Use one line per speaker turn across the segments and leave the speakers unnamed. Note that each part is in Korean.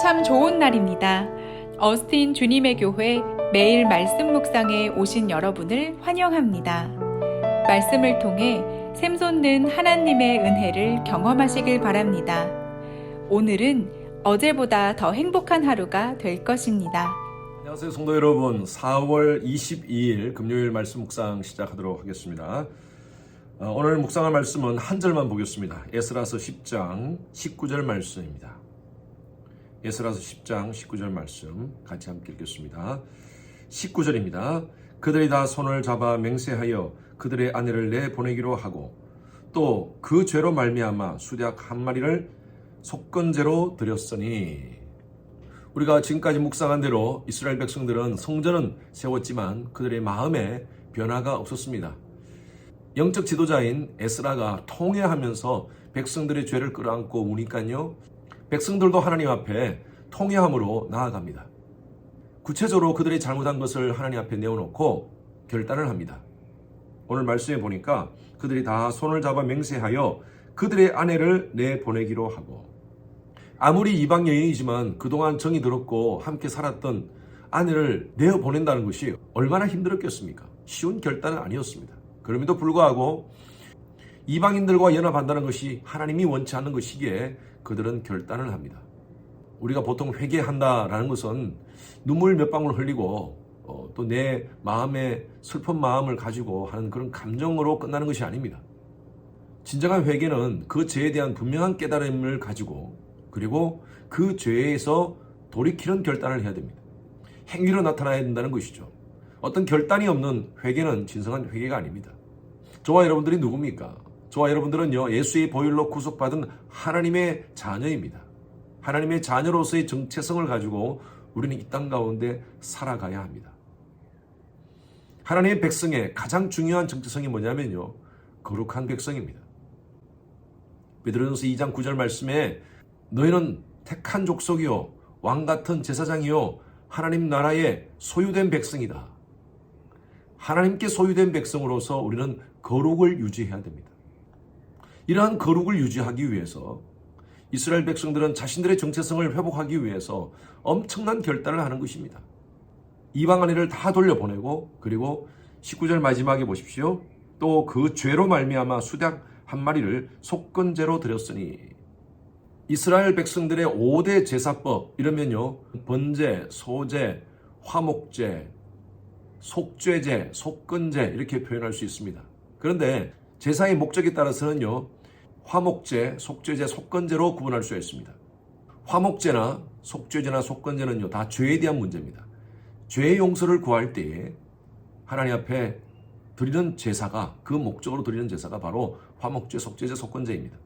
참 좋은 날입니다. 어스틴 주님의 교회 매일 말씀 묵상에 오신 여러분을 환영합니다. 말씀을 통해 샘솟는 하나님의 은혜를 경험하시길 바랍니다. 오늘은 어제보다 더 행복한 하루가 될 것입니다.
안녕하세요 성도 여러분, 4월 22일 금요일 말씀 묵상 시작하도록 하겠습니다. 오늘 묵상할 말씀은 한 절만 보겠습니다. 에스라서 10장 19절 말씀입니다. 에스라서 10장 19절 말씀 같이 함께 읽겠습니다. 19절입니다. 그들이 다 손을 잡아 맹세하여 그들의 아내를 내보내기로 하고 또 그 죄로 말미암아 수작 한 마리를 속건제로 드렸으니. 우리가 지금까지 묵상한 대로 이스라엘 백성들은 성전은 세웠지만 그들의 마음에 변화가 없었습니다. 영적 지도자인 에스라가 통회하면서 백성들의 죄를 끌어안고 우니까요, 백성들도 하나님 앞에 통회함으로 나아갑니다. 구체적으로 그들이 잘못한 것을 하나님 앞에 내어놓고 결단을 합니다. 오늘 말씀에 보니까 그들이 다 손을 잡아 맹세하여 그들의 아내를 내보내기로 하고, 아무리 이방 여인이지만 그동안 정이 들었고 함께 살았던 아내를 내어보낸다는 것이 얼마나 힘들었겠습니까? 쉬운 결단은 아니었습니다. 그럼에도 불구하고 이방인들과 연합한다는 것이 하나님이 원치 않는 것이기에 그들은 결단을 합니다. 우리가 보통 회개한다라는 것은 눈물 몇 방울 흘리고 또 내 마음에 슬픈 마음을 가지고 하는 그런 감정으로 끝나는 것이 아닙니다. 진정한 회개는 그 죄에 대한 분명한 깨달음을 가지고, 그리고 그 죄에서 돌이키는 결단을 해야 됩니다. 행위로 나타나야 된다는 것이죠. 어떤 결단이 없는 회개는 진정한 회개가 아닙니다. 저와 여러분들이 누굽니까? 저와 여러분들은요, 예수의 보혈로 구속받은 하나님의 자녀입니다. 하나님의 자녀로서의 정체성을 가지고 우리는 이 땅 가운데 살아가야 합니다. 하나님의 백성의 가장 중요한 정체성이 뭐냐면요, 거룩한 백성입니다. 베드로전서 2장 9절 말씀에 너희는 택한 족속이요 왕같은 제사장이요 하나님 나라의 소유된 백성이다. 하나님께 소유된 백성으로서 우리는 거룩을 유지해야 됩니다. 이러한 거룩을 유지하기 위해서 이스라엘 백성들은 자신들의 정체성을 회복하기 위해서 엄청난 결단을 하는 것입니다. 이방 아내를 다 돌려보내고, 그리고 19절 마지막에 보십시오. 또 그 죄로 말미암아 수작 한 마리를 속건제로 드렸으니. 이스라엘 백성들의 5대 제사법, 이러면요, 번제, 소제, 화목제, 속죄제, 속건제 이렇게 표현할 수 있습니다. 그런데 제사의 목적에 따라서는요, 화목제, 속죄제, 속건제로 구분할 수가 있습니다. 화목제나 속죄제나 속건제는요, 다 죄에 대한 문제입니다. 죄의 용서를 구할 때에 하나님 앞에 드리는 제사가, 그 목적으로 드리는 제사가 바로 화목제, 속죄제, 속건제입니다.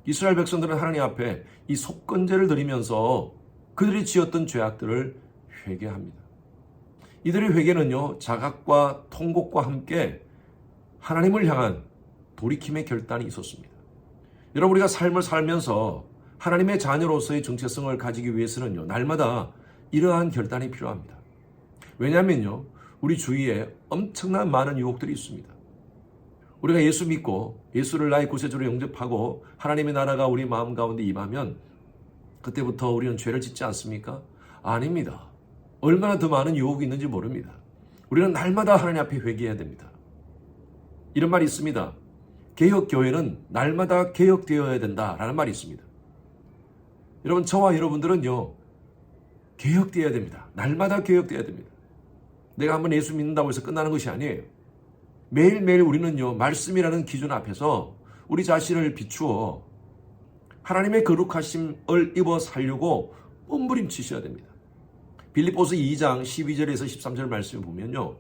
이스라엘 백성들은 하나님 앞에 이 속건제를 드리면서 그들이 지었던 죄악들을 회개합니다. 이들의 회개는요, 자각과 통곡과 함께 하나님을 향한 돌이킴의 결단이 있었습니다. 여러분, 우리가 삶을 살면서 하나님의 자녀로서의 정체성을 가지기 위해서는요, 날마다 이러한 결단이 필요합니다. 왜냐하면요, 우리 주위에 엄청난 많은 유혹들이 있습니다. 우리가 예수 믿고 예수를 나의 구세주로 영접하고 하나님의 나라가 우리 마음 가운데 임하면 그때부터 우리는 죄를 짓지 않습니까? 아닙니다. 얼마나 더 많은 유혹이 있는지 모릅니다. 우리는 날마다 하나님 앞에 회개해야 됩니다. 이런 말이 있습니다. 개혁교회는 날마다 개혁되어야 된다라는 말이 있습니다. 여러분, 저와 여러분들은요, 개혁되어야 됩니다. 날마다 개혁되어야 됩니다. 내가 한번 예수 믿는다고 해서 끝나는 것이 아니에요. 매일매일 우리는요, 말씀이라는 기준 앞에서 우리 자신을 비추어 하나님의 거룩하심을 입어 살려고 몸부림치셔야 됩니다. 빌립보서 2장 12절에서 13절 말씀을 보면요,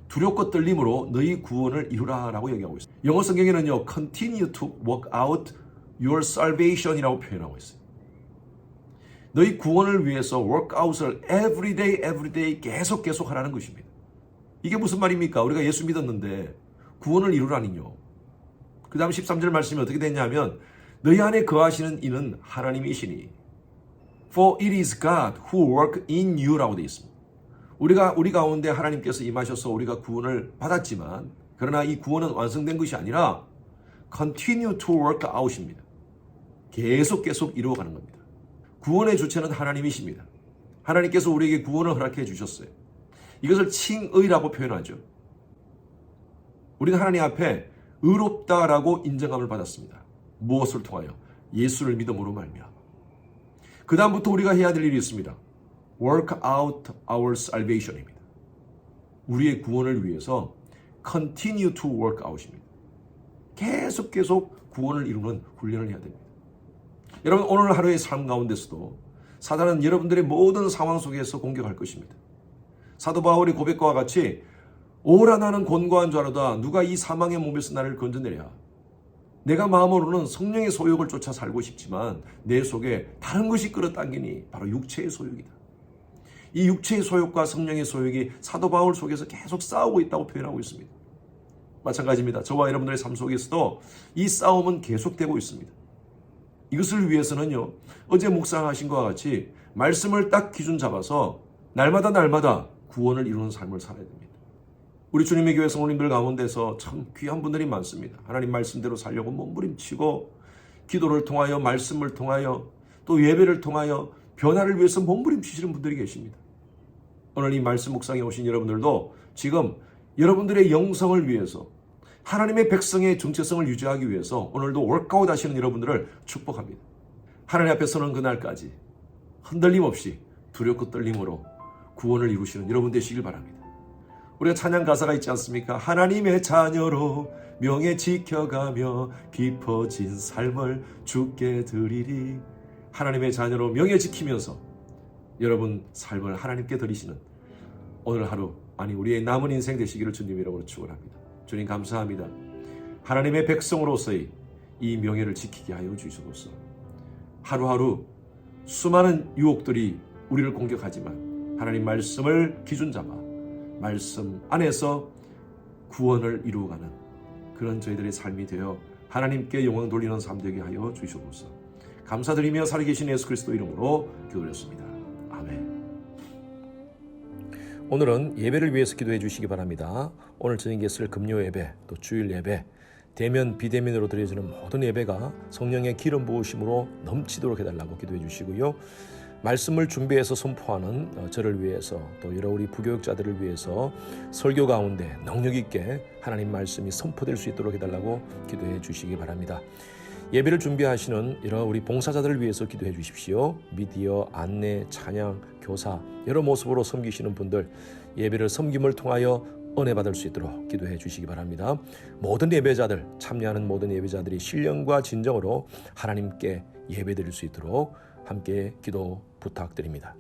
두렵고 떨림으로 너희 구원을 이루라라고 얘기하고 있어요. 영어 성경에는요, continue to work out your salvation이라고 표현하고 있어요. 너희 구원을 위해서 workout을 every day 계속 하라는 것입니다. 이게 무슨 말입니까? 우리가 예수 믿었는데 구원을 이루라니요. 그 다음 13절 말씀이 어떻게 됐냐면, 너희 안에 거하시는 이는 하나님이시니 For it is God who work in you 라고 되어 있습니다. 우리 가운데 하나님께서 임하셔서 우리가 구원을 받았지만, 그러나 이 구원은 완성된 것이 아니라 continue to work out입니다. 계속 이루어가는 겁니다. 구원의 주체는 하나님이십니다. 하나님께서 우리에게 구원을 허락해 주셨어요. 이것을 칭의라고 표현하죠. 우리는 하나님 앞에 의롭다라고 인정함을 받았습니다. 무엇을 통하여? 예수를 믿음으로 말미암아. 그 다음부터 우리가 해야 될 일이 있습니다. Work out our salvation입니다. 우리의 구원을 위해서 continue to work out입니다. 계속 구원을 이루는 훈련을 해야 됩니다. 여러분, 오늘 하루의 삶 가운데서도 사단은 여러분들의 모든 상황 속에서 공격할 것입니다. 사도 바울의 고백과 같이 오라 나는 곤고한 자로다 누가 이 사망의 몸에서 나를 건져내랴. 내가 마음으로는 성령의 소욕을 쫓아 살고 싶지만 내 속에 다른 것이 끌어당기니 바로 육체의 소욕이다. 이 육체의 소욕과 성령의 소욕이 사도 바울 속에서 계속 싸우고 있다고 표현하고 있습니다. 마찬가지입니다. 저와 여러분들의 삶 속에서도 이 싸움은 계속되고 있습니다. 이것을 위해서는요, 어제 묵상하신 것과 같이 말씀을 딱 기준 잡아서 날마다 구원을 이루는 삶을 살아야 됩니다. 우리 주님의 교회 성도님들 가운데서 참 귀한 분들이 많습니다. 하나님 말씀대로 살려고 몸부림치고 기도를 통하여 말씀을 통하여 또 예배를 통하여 변화를 위해서 몸부림치시는 분들이 계십니다. 오늘 이 말씀 묵상에 오신 여러분들도 지금 여러분들의 영성을 위해서 하나님의 백성의 정체성을 유지하기 위해서 오늘도 워크아웃 하시는 여러분들을 축복합니다. 하나님 앞에 서는 그날까지 흔들림 없이 두렵고 떨림으로 구원을 이루시는 여러분 되시길 바랍니다. 우리가 찬양 가사가 있지 않습니까? 하나님의 자녀로 명예 지켜가며 깊어진 삶을 주께 드리리. 하나님의 자녀로 명예 지키면서 여러분 삶을 하나님께 드리시는 오늘 하루, 아니 우리의 남은 인생 되시기를 주님 이름으로 축원합니다. 주님 감사합니다. 하나님의 백성으로서의 이 명예를 지키게 하여 주시옵소서. 하루하루 수많은 유혹들이 우리를 공격하지만 하나님 말씀을 기준 잡아 말씀 안에서 구원을 이루어가는 그런 저희들의 삶이 되어 하나님께 영광 돌리는 삶 되게 하여 주시옵소서. 감사드리며 살아계신 예수 그리스도 이름으로 기도드렸습니다. 아멘.
오늘은 예배를 위해서 기도해 주시기 바랍니다. 오늘 저녁에 쓸 금요 예배, 또 주일 예배, 대면 비대면으로 드려지는 모든 예배가 성령의 기름 부으심으로 넘치도록 해달라고 기도해 주시고요. 말씀을 준비해서 선포하는 저를 위해서 또 여러 우리 부교육자들을 위해서 설교 가운데 능력 있게 하나님 말씀이 선포될 수 있도록 해달라고 기도해 주시기 바랍니다. 예배를 준비하시는 여러 우리 봉사자들을 위해서 기도해 주십시오. 미디어, 안내, 찬양, 교사 여러 모습으로 섬기시는 분들 예배를 섬김을 통하여 은혜 받을 수 있도록 기도해 주시기 바랍니다. 모든 예배자들, 참여하는 모든 예배자들이 신령과 진정으로 하나님께 예배드릴 수 있도록 함께 기도 부탁드립니다.